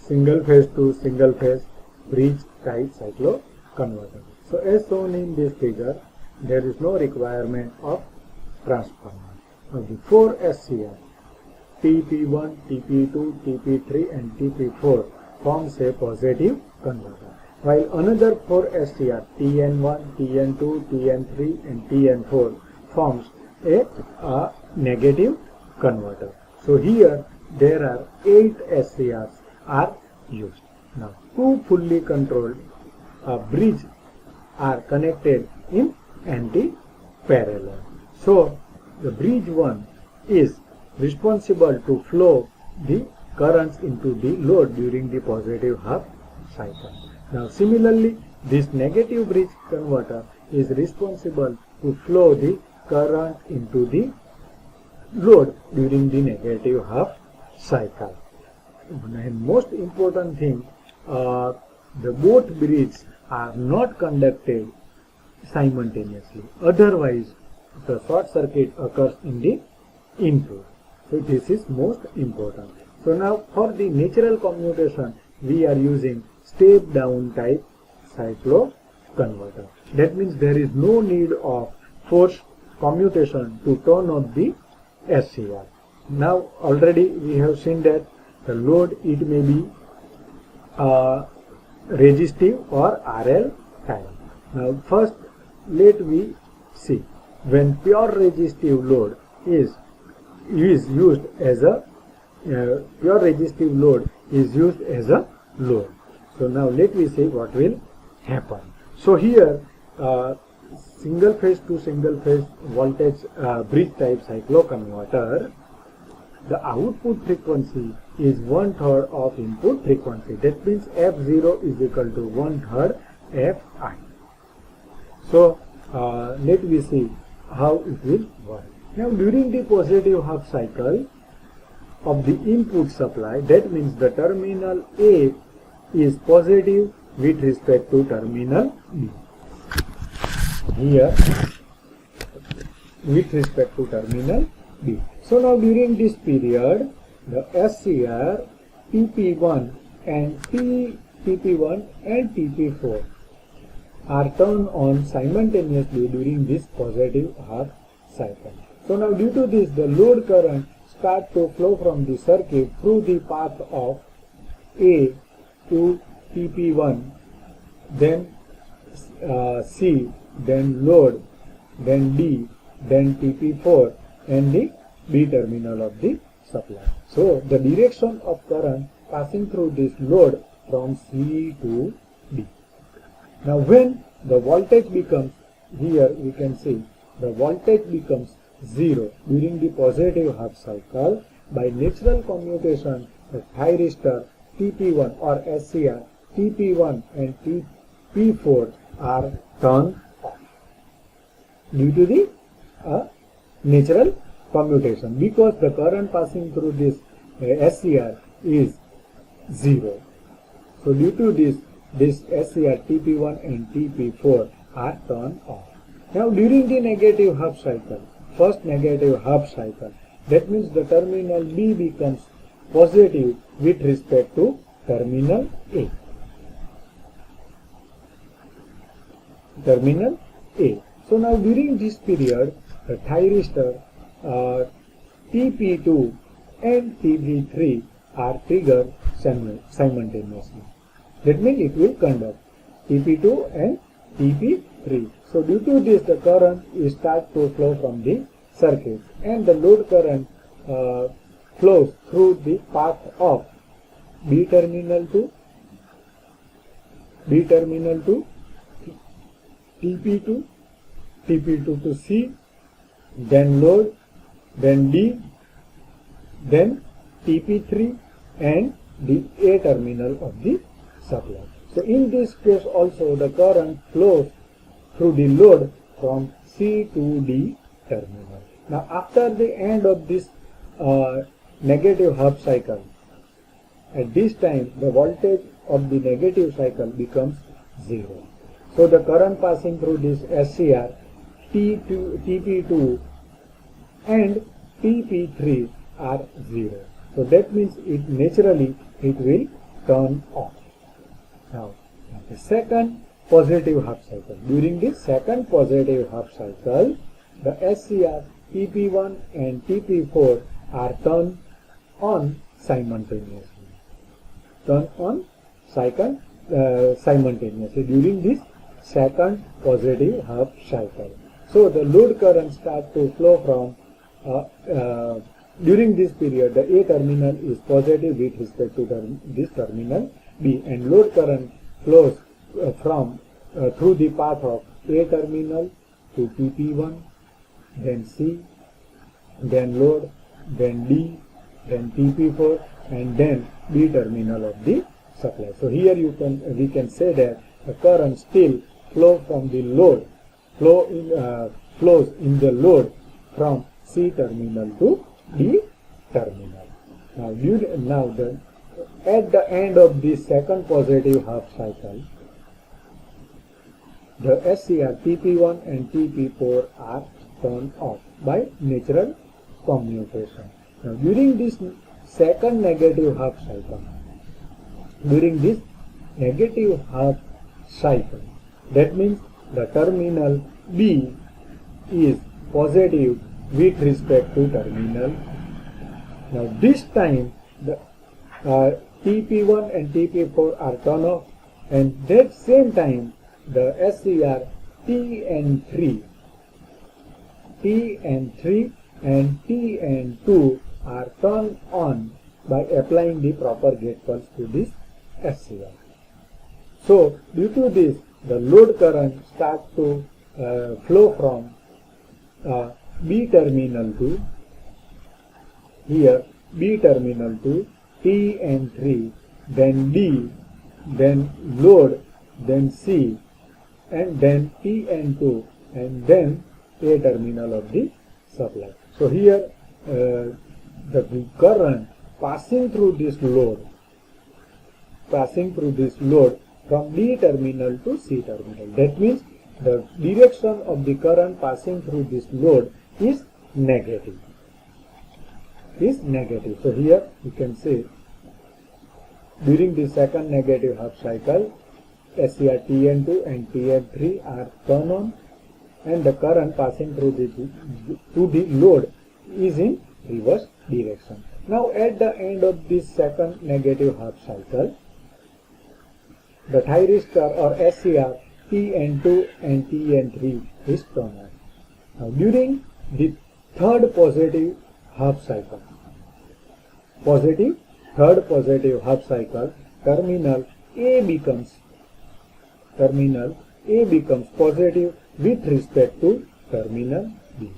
single phase to single phase bridge type cycloconverter. So as shown in this figure, there is no requirement of transformer. Now the 4 SCR, TP1, TP2, TP3 and TP4 forms a positive converter, while another 4 SCR, TN1, TN2, TN3 and TN4 forms a negative converter. So here there are 8 SCRs are used. Now two fully controlled bridge are connected in anti-parallel. So the bridge 1 is responsible to flow the currents into the load during the positive half cycle. Now similarly, this negative bridge converter is responsible to flow the current into the load during the negative half cycle. And most important thing, the both bridges are not conducted simultaneously, otherwise the short circuit occurs in the input. So this is most important. So now for the natural commutation, we are using step down type cycloconverter. That means there is no need of forced commutation to turn off the SCR. Now already we have seen that the load, it may be resistive or RL type. Now first let we see, when pure resistive load is used as a load. So now let me see what will happen. So here single phase to single phase voltage bridge type cycloconverter, the output frequency is 1/3 of input frequency. That means F0 is equal to 1/3 Fi. So let me see how it will work. Now during the positive half cycle of the input supply, that means the terminal A is positive with respect to terminal B. Here with respect to terminal B. So now during this period, the SCR, TP1 and TP4 are turned on simultaneously during this positive half cycle. So now due to this, the load current starts to flow from the circuit through the path of A to TP1, then C, then load, then D, then TP4 and the B terminal of the supply. So the direction of current passing through this load from C to D. Now when the voltage becomes, here we can see the voltage becomes 0 during the positive half cycle, by natural commutation the thyristor TP1 or SCR TP1 and TP4 are turned off due to the natural commutation, because the current passing through this SCR is 0. So due to this SCR TP1 and TP4 are turned off. Now during the negative half cycle, first negative half cycle, that means the terminal B becomes positive with respect to terminal A. Terminal A. So now during this period, the thyristor TP2 and TP3 are triggered simultaneously. That means it will conduct TP2 and TP3. So due to this, the current starts to flow from the circuit, and the load current flows through the path of B terminal to TP2, TP2 to C, then load, then D, then TP3 and the A terminal of the supply. So in this case also the current flows through the load from C to D terminal. Now after the end of this negative half cycle, at this time the voltage of the negative cycle becomes 0. So the current passing through this SCR TP2 and TP3 are 0. So that means it naturally it will turn off. Now, the second positive half cycle. During this second positive half cycle, the SCR TP1 and TP4 are turned on simultaneously. Turn on simultaneously during this second positive half cycle. So the load current starts to flow from during this period. The A terminal is positive with respect to this terminal B, and load current flows from through the path of A terminal to TP1, then C, then load, then D, then TP4, and then B terminal of the supply. So here we can say that the current still flows from the load, flows in the load from C terminal to D terminal. Now, at the end of this second positive half cycle, the SCR TP1 and TP4 are turned off by natural commutation. Now, during this second negative half cycle, that means the terminal B is positive with respect to terminal. Now, this time the TP1 and TP4 are turned off, and that same time the SCR TN3 and TN2 are turned on by applying the proper gate pulse to this SCR. So due to this, the load current starts to flow from B terminal to B terminal to TN3, then D, then load, then C, and then TN2, and then A terminal of the supply. So here the current passing through this load from D terminal to C terminal. That means the direction of the current passing through this load is negative. So here you can say during the second negative half cycle, SCR TN2 and TN3 are turned on, and the current passing through the load is in reverse direction. Now at the end of this second negative half cycle, the thyristor or SCR TN2 and TN3 is turned on. Now during the third positive half cycle, terminal A becomes positive with respect to terminal B.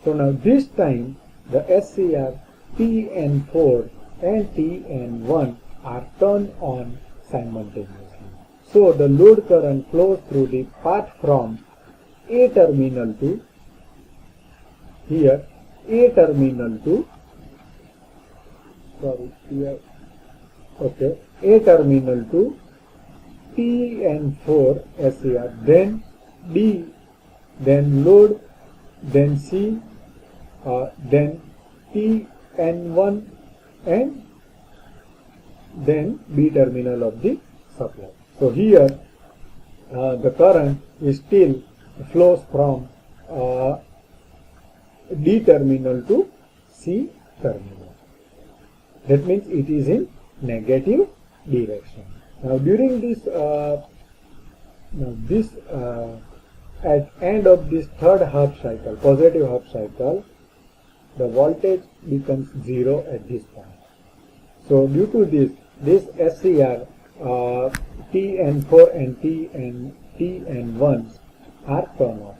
So now this time the SCR TN4 and TN1 are turned on simultaneously. So the load current flows through the path from A terminal to A terminal to TN4 SCR, then D, then load, then C, then TN1, and then B terminal of the supply. So here the current is still flows from D terminal to C terminal. That means it is in negative direction. Now during this at end of this third half cycle, positive half cycle, the voltage becomes 0 at this point. So due to this SCR TN4 and TN1 are turned off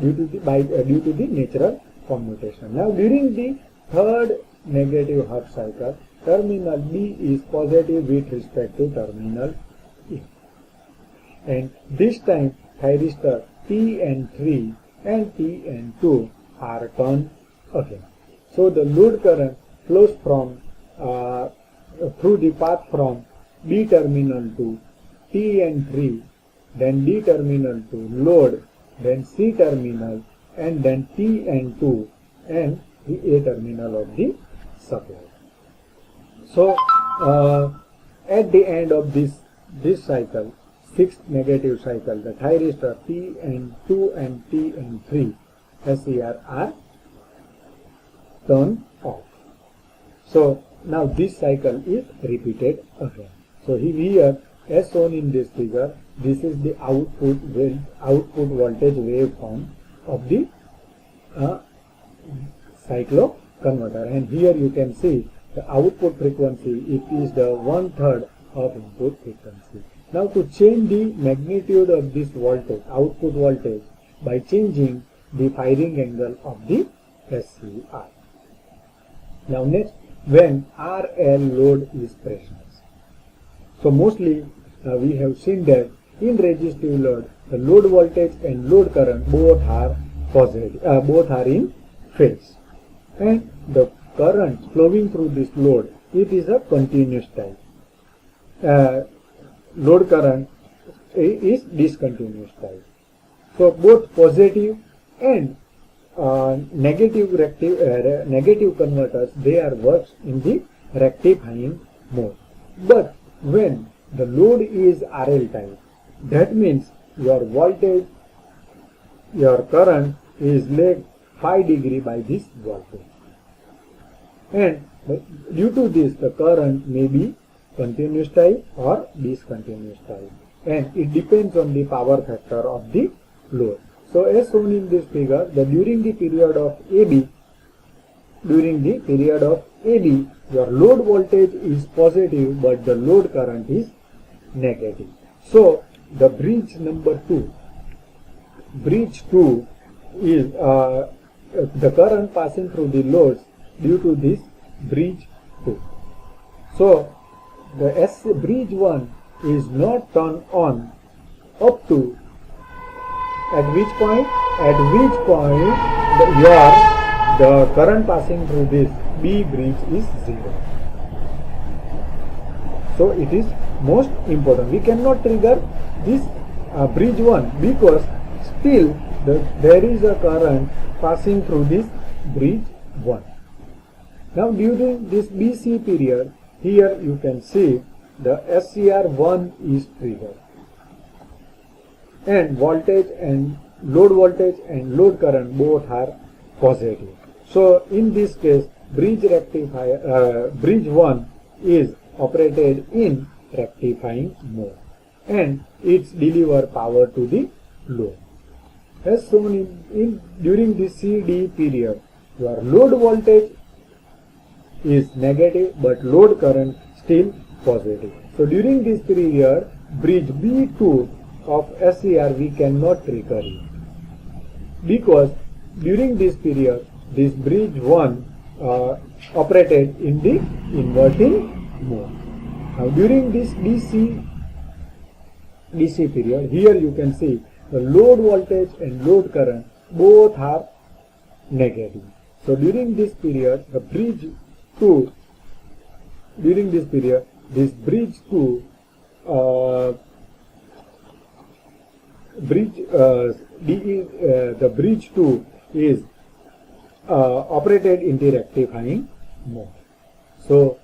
due to the natural commutation. Now during the third negative half cycle, terminal B is positive with respect to terminal E, and this time thyristor TN3 and TN2 are turned again. So the load current flows from through the path from B terminal to TN3, then D terminal to load, then C terminal, and then TN2 and the A terminal of the supply. So at the end of this cycle, sixth negative cycle, the thyristor T&2 and T&3 SCR are turned off. So now this cycle is repeated again. So here, as shown in this figure, this is the output voltage waveform of the cycloconverter, and here you can see the output frequency, it is the 1/3 of input frequency. Now to change the magnitude of this voltage, output voltage, by changing the firing angle of the SCR. Now next, when RL load is present. So mostly we have seen that in resistive load, the load voltage and load current both are positive, both are in phase, and the current flowing through this load, it is a continuous type. Load current is discontinuous type. So both positive and negative converters, they are works in the rectifying mode. But when the load is RL type, that means your voltage, your current is lagged 5 degree by this voltage, and due to this the current may be continuous type or discontinuous type, and it depends on the power factor of the load. So as shown in this figure, that during the period of AB, your load voltage is positive but the load current is negative. So the bridge number 2, bridge 2 is the current passing through the loads due to this bridge 2. So the bridge 1 is not turned on up to at which point the current passing through this B bridge is 0. So it is most important. We cannot trigger this bridge 1 because still there is a current passing through this bridge 1. Now during this BC period, here you can see the SCR1 is triggered, and voltage and load current both are positive. So in this case, bridge 1 is operated in rectifying mode, and it's deliver power to the load. As shown during the CD period, your load voltage is negative but load current still positive. So during this period, bridge B2 of SCR we cannot trigger it, because during this period this bridge 1 operated in the inverting mode. Now during this DC period, here you can see the load voltage and load current both are negative. So during this period, the bridge 2, during this period, this bridge 2 the bridge 2 is operated in the rectifying mode. So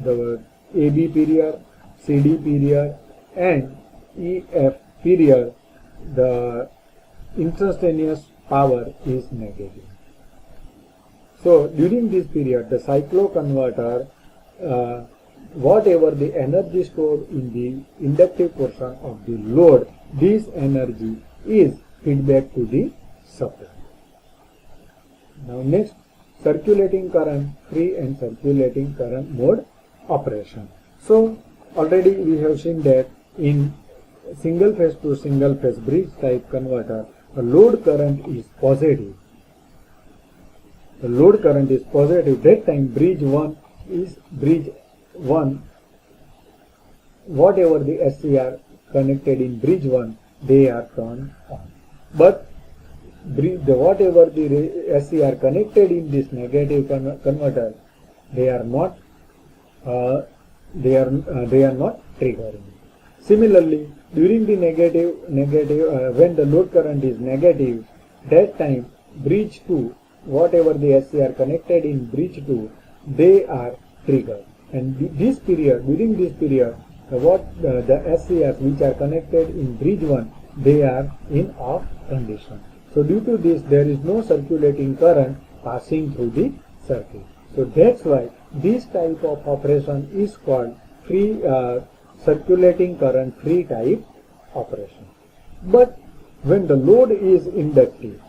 the AB period, CD period and EF period, the instantaneous power is negative. So during this period, the cycloconverter, whatever the energy stored in the inductive portion of the load, this energy is feedback to the supply. Now next, circulating current free and circulating current mode operation. So already we have seen that in single phase to single phase bridge type converter, the load current is positive. The load current is positive. That time bridge 1, whatever the SCR connected in bridge 1, they are turned on. But whatever the SCR connected in this negative converter, they are not triggering. Similarly, during the negative when the load current is negative, that time bridge 2, whatever the SCR connected in bridge 2, they are triggered. And during this period, the SCRs which are connected in bridge 1, they are in off condition. So due to this, there is no circulating current passing through the circuit. So that's why this type of operation is called free circulating current free type operation. But when the load is inductive,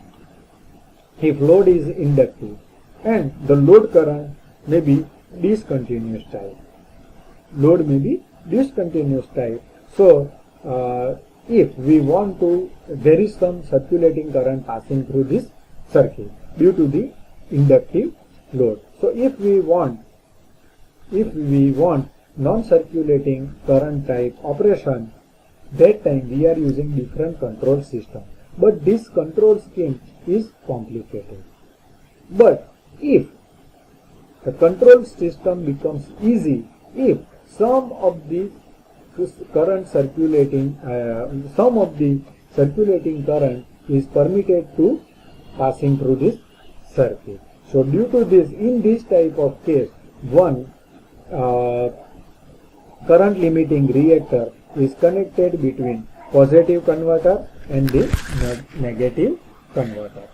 if load is inductive and the load current may be discontinuous type, load may be discontinuous type. So if we want to, there is some circulating current passing through this circuit due to the inductive load. So if we want non-circulating current type operation, that time we are using different control system. But this control scheme is complicated. But if the control system becomes easy, if some of the circulating current is permitted to passing through this circuit. So due to this, in this type of case, one current limiting reactor is connected between positive converter and the negative converter.